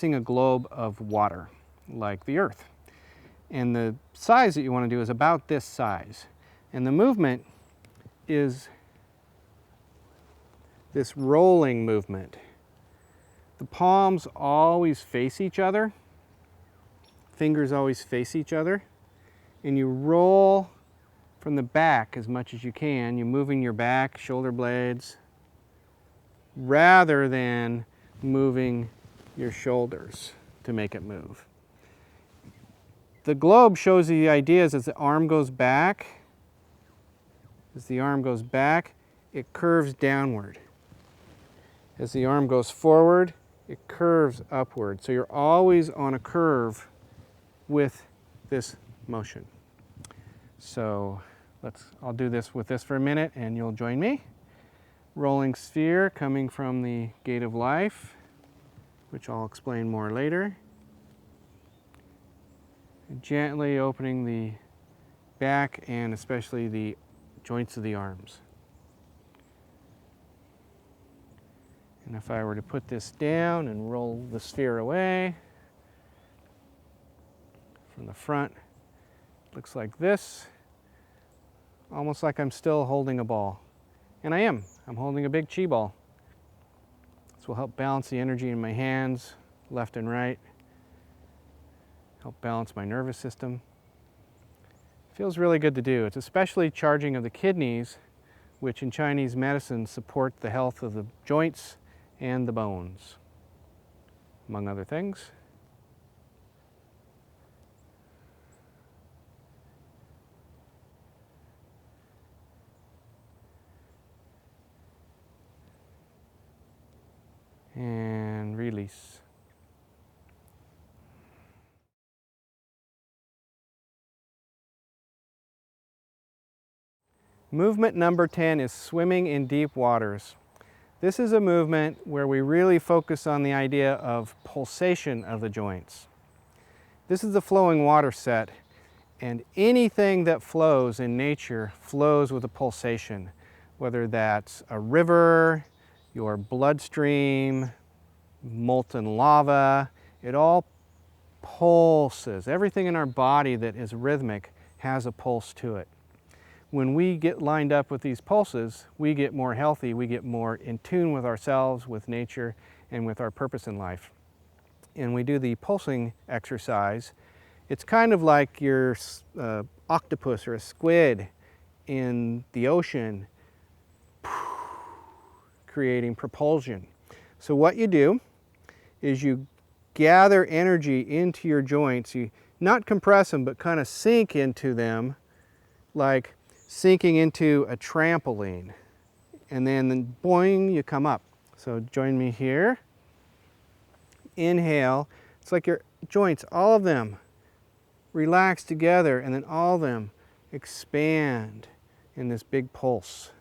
a globe of water, like the Earth. And the size that you want to do is about this size. And the movement is this rolling movement. The palms always face each other, fingers always face each other, and you roll from the back as much as you can. You're moving your back, shoulder blades, rather than moving your shoulders to make it move. The globe shows you the ideas as the arm goes back. As the arm goes back, it curves downward. As the arm goes forward, it curves upward. So you're always on a curve with this motion. So I'll do this with this for a minute and you'll join me. Rolling sphere coming from the gate of life, which I'll explain more later. Gently opening the back and especially the joints of the arms. And if I were to put this down and roll the sphere away from the front, it looks like this, almost like I'm still holding a ball. And I am. I'm holding a big chi ball. This will help balance the energy in my hands, left and right. Help balance my nervous system. Feels really good to do. It's especially charging of the kidneys, which in Chinese medicine support the health of the joints and the bones, among other things. And release. Movement number 10 is swimming in deep waters. This is a movement where we really focus on the idea of pulsation of the joints. This is the flowing water set, and anything that flows in nature flows with a pulsation, whether that's a river, your bloodstream, molten lava, it all pulses. Everything in our body that is rhythmic has a pulse to it. When we get lined up with these pulses, we get more healthy, we get more in tune with ourselves, with nature, and with our purpose in life. And we do the pulsing exercise. It's kind of like your octopus or a squid in the ocean, creating propulsion. So what you do is you gather energy into your joints. You not compress them, but kind of sink into them like sinking into a trampoline, and then boing, you come up. So join me here. Inhale. It's like your joints, all of them, relax together, and then all of them expand in this big pulse.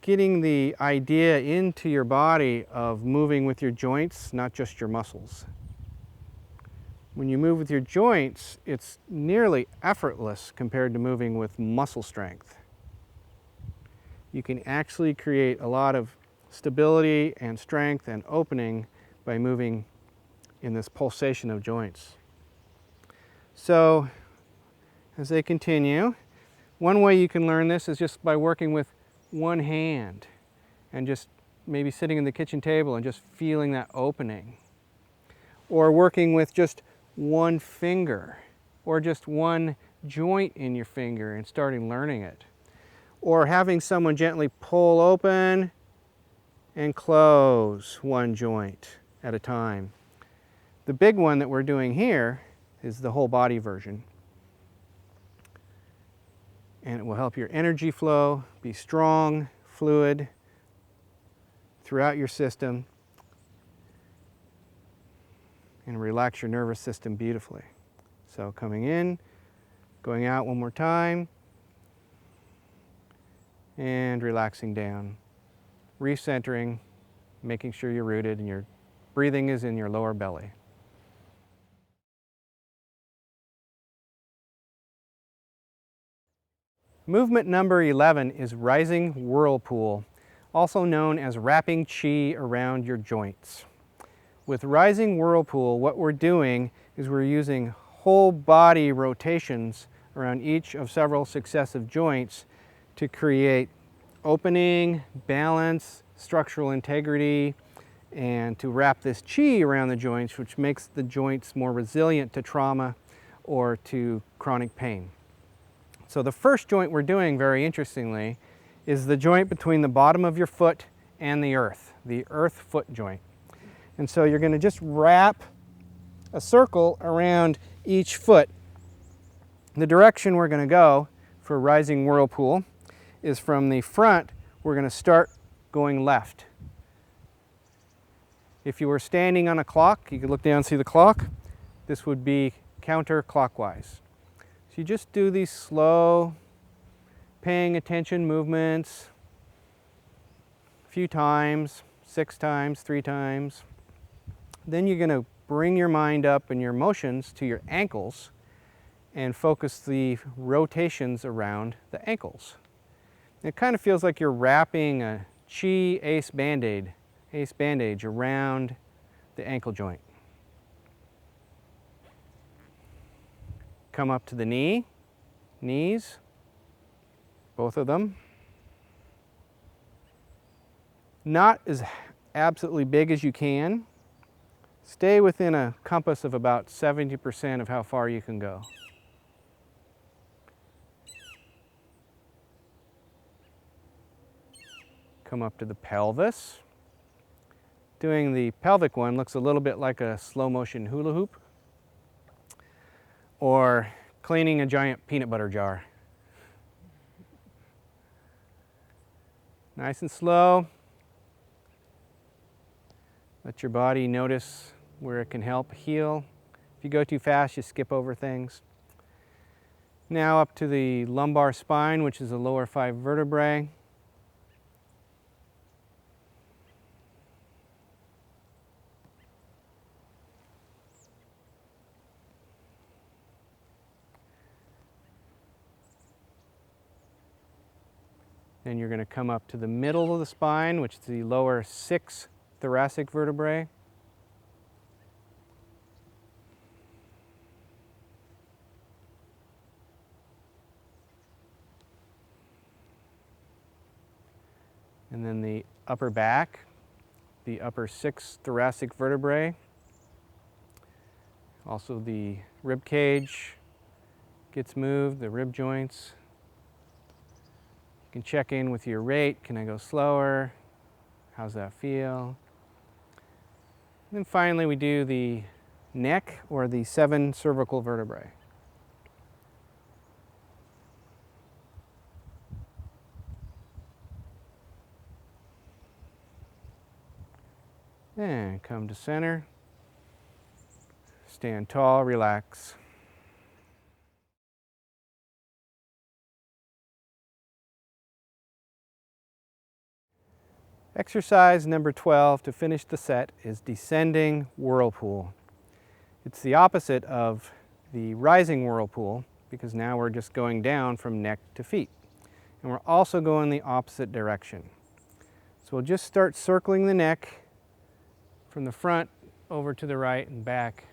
Getting the idea into your body of moving with your joints, not just your muscles. When you move with your joints, it's nearly effortless compared to moving with muscle strength. You can actually create a lot of stability and strength and opening by moving in this pulsation of joints. So, as they continue, one way you can learn this is just by working with one hand and just maybe sitting in the kitchen table and just feeling that opening. Or working with just one finger, or just one joint in your finger and starting learning it. Or having someone gently pull open and close one joint at a time. The big one that we're doing here is the whole body version. And it will help your energy flow be strong, fluid throughout your system, and relax your nervous system beautifully. So coming in, going out one more time, and relaxing down. Recentering, making sure you're rooted and your breathing is in your lower belly. Movement number 11 is rising whirlpool, also known as wrapping chi around your joints. with rising whirlpool, what we're doing is we're using whole body rotations around each of several successive joints to create opening, balance, structural integrity, and to wrap this chi around the joints, which makes the joints more resilient to trauma or to chronic pain. So the first joint we're doing, very interestingly, is the joint between the bottom of your foot and the earth foot joint. And so you're going to just wrap a circle around each foot. The direction we're going to go for rising whirlpool is from the front, we're going to start going left. If you were standing on a clock, you could look down and see the clock. This would be counterclockwise. So you just do these slow, paying attention movements a few times, 6 times, 3 times. Then you're going to bring your mind up and your motions to your ankles and focus the rotations around the ankles. It kind of feels like you're wrapping a Qi ace bandage around the ankle joint. Come up to the knees, both of them. Not as absolutely big as you can. Stay within a compass of about 70% of how far you can go. Come up to the pelvis. Doing the pelvic one looks a little bit like a slow motion hula hoop or cleaning a giant peanut butter jar. Nice and slow. Let your body notice where it can help heal. If you go too fast, you skip over things. Now up to the lumbar spine, which is the lower 5 vertebrae. Then you're going to come up to the middle of the spine, which is the lower 6 thoracic vertebrae. And then the upper back, the upper 6 thoracic vertebrae. Also the rib cage gets moved, the rib joints. You can check in with your rate. Can I go slower? How's that feel? And then finally we do the neck, or the 7 cervical vertebrae. And come to center. Stand tall, relax. Exercise number 12 to finish the set is descending whirlpool. It's the opposite of the rising whirlpool because now we're just going down from neck to feet. And we're also going the opposite direction. So we'll just start circling the neck from the front over to the right and back.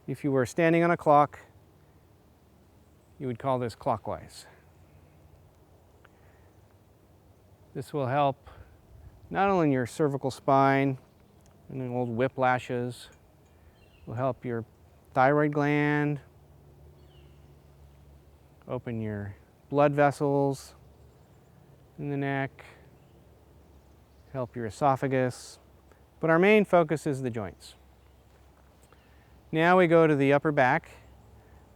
If you were standing on a clock, you would call this clockwise. This will help not only in your cervical spine and the old whiplashes, will help your thyroid gland, open your blood vessels in the neck, help your esophagus, but our main focus is the joints. Now we go to the upper back,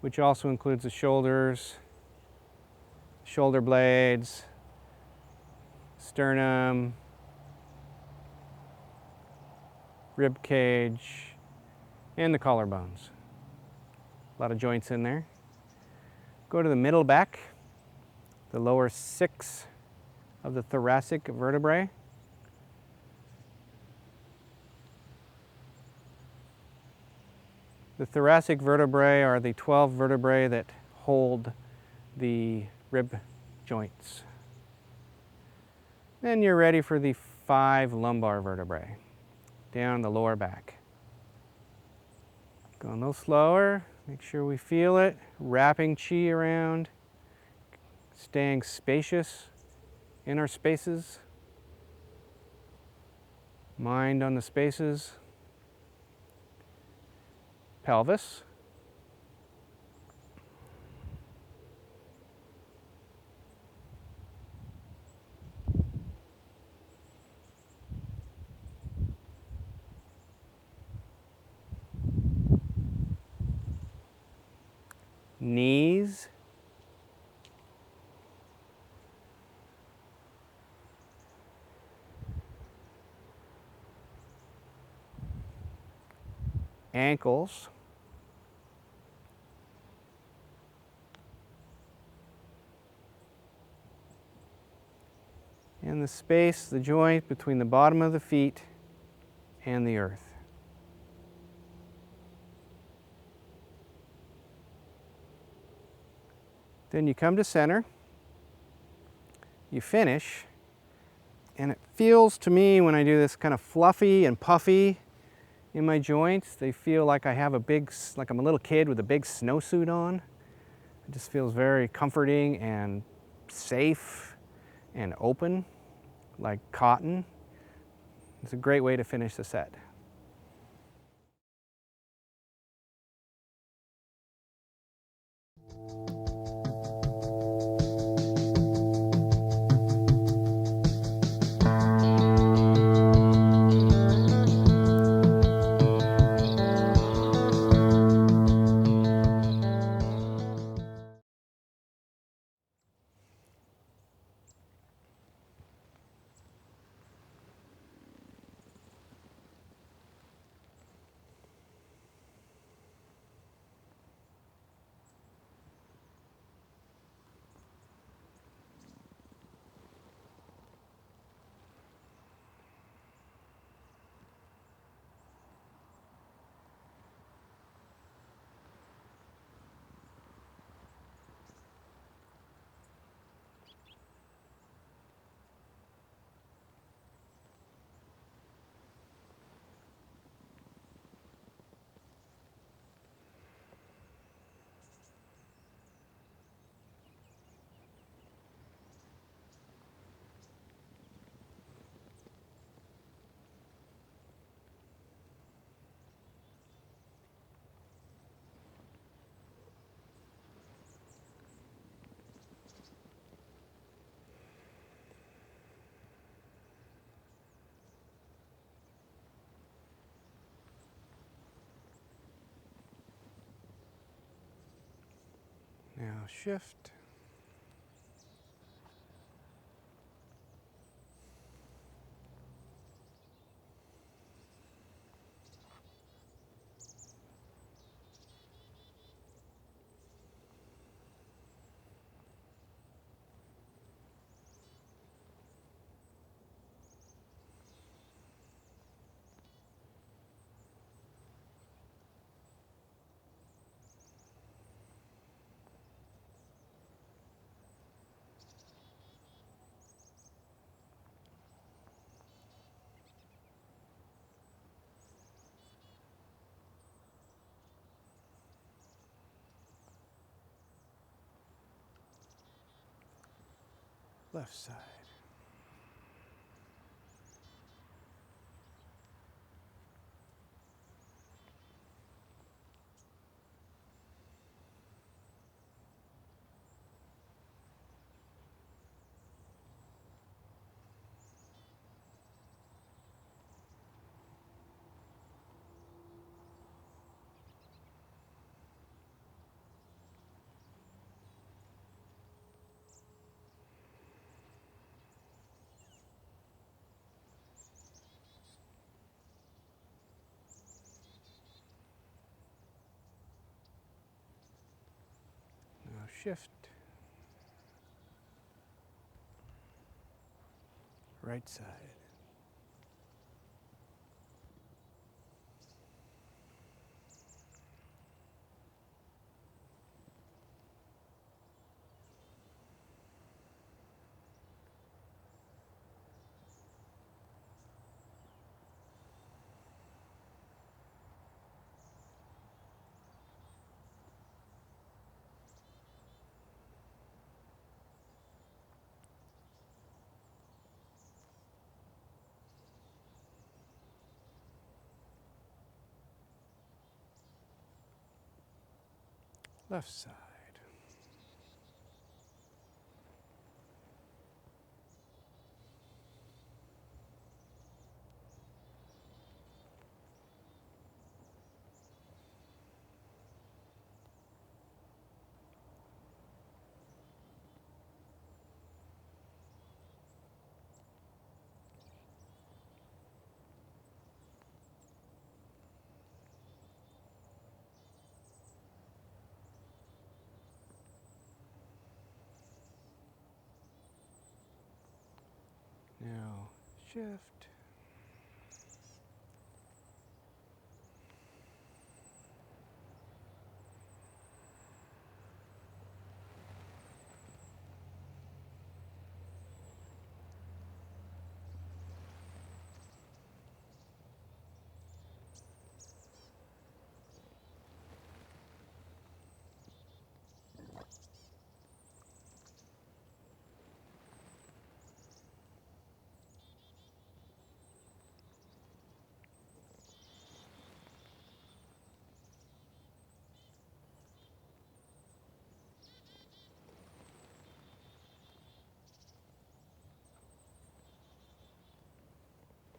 which also includes the shoulders, shoulder blades, sternum, rib cage, and the collarbones. A lot of joints in there. Go to the middle back, the lower 6 of the thoracic vertebrae. The thoracic vertebrae are the 12 vertebrae that hold the rib joints. Then you're ready for the 5 lumbar vertebrae. down the lower back. Go a little slower, make sure we feel it, wrapping chi around, staying spacious in our spaces, mind on the spaces, pelvis. Knees, ankles, and the space, the joint between the bottom of the feet and the earth. Then you come to center, you finish, and it feels to me when I do this kind of fluffy and puffy in my joints. They feel like I have like I'm a little kid with a big snowsuit on. It just feels very comforting and safe and open, like cotton. It's a great way to finish the set. Now shift. Left side. Now shift. Right side. Left side. Now shift.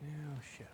Now shift.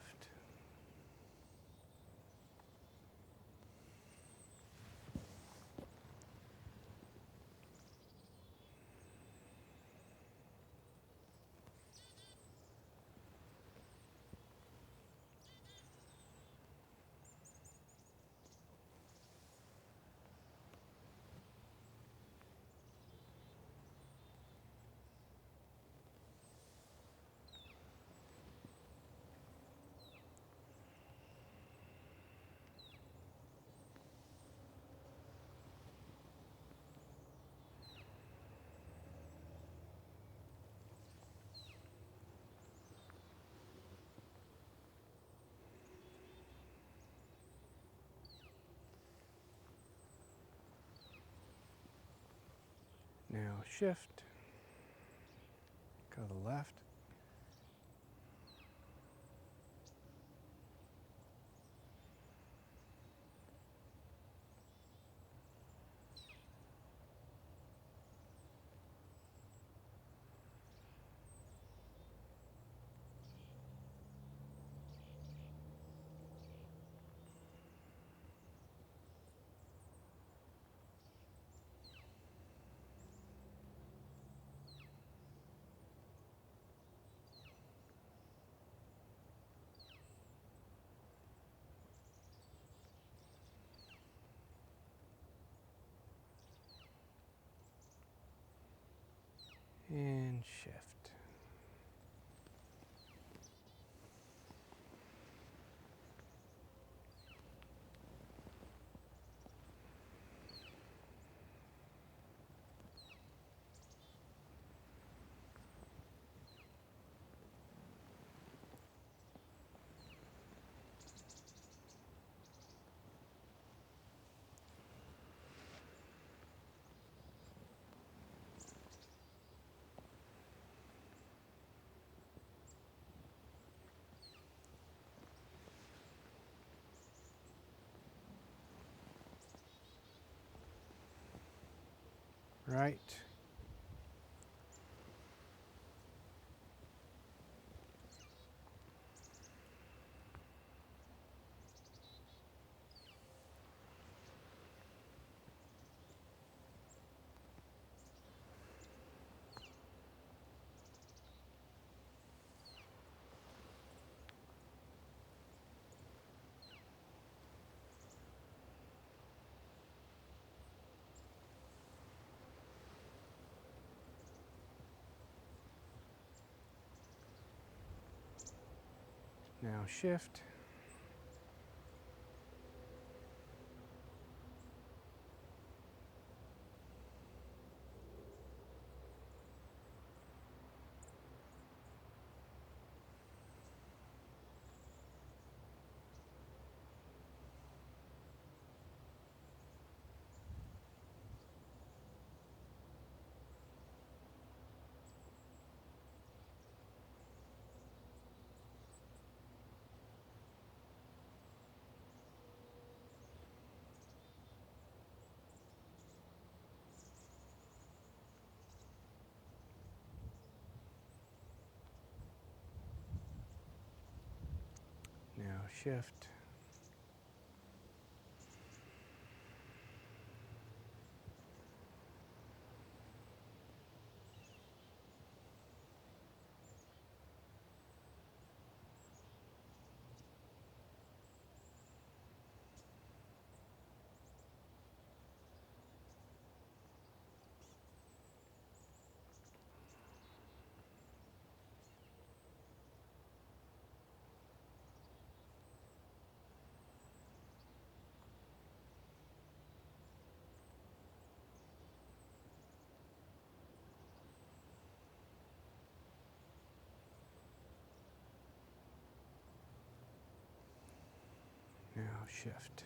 Now shift. Go to the left. And shift. Right. Now shift. shift. Now shift.